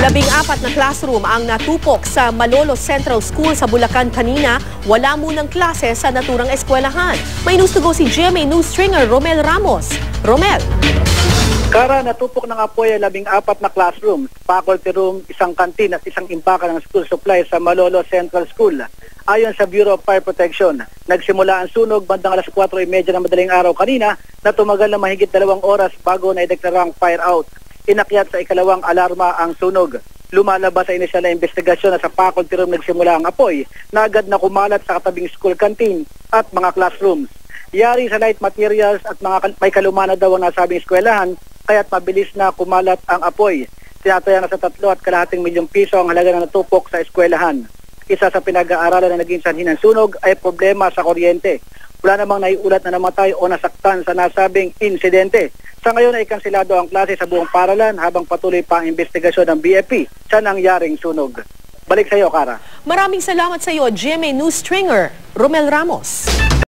14 na classroom ang natupok sa Malolos Central School sa Bulacan kanina. Wala munang klase sa naturang eskwelahan. May news to go si GMA News Stringer Romel Ramos. Romel. Kara, natupok ng apoy ang 14 na classroom, faculty room, isang kantin at isang imbaka ng school supply sa Malolos Central School. Ayon sa Bureau of Fire Protection, nagsimula ang sunog bandang alas 4:30 ng madaling araw kanina na tumagal na mahigit 2 oras bago na ideklarang fire out. Inakyat sa ikalawang alarma ang sunog. Lumalabas sa inisyal na investigasyon na sa faculty room nagsimula ang apoy na agad na kumalat sa katabing school canteen at mga classrooms. Yari sa light materials at mga may kalumana daw ang nasabing eskwelahan kaya't mabilis na kumalat ang apoy. Tinataya na sa 3.2 milyong piso ang halaga na natupok sa eskwelahan. Isa sa pinag-aaralan na naging sanhi ng sunog ay problema sa kuryente. Wala namang naiulat na namatay o nasaktan sa nasabing insidente. Sa ngayon ay kansilado ang klase sa buong paaralan habang patuloy pa ang investigasyon ng BFP sa nangyaring sunog. Balik sa iyo, Kara. Maraming salamat sa iyo, GMA News Stringer Romel Ramos.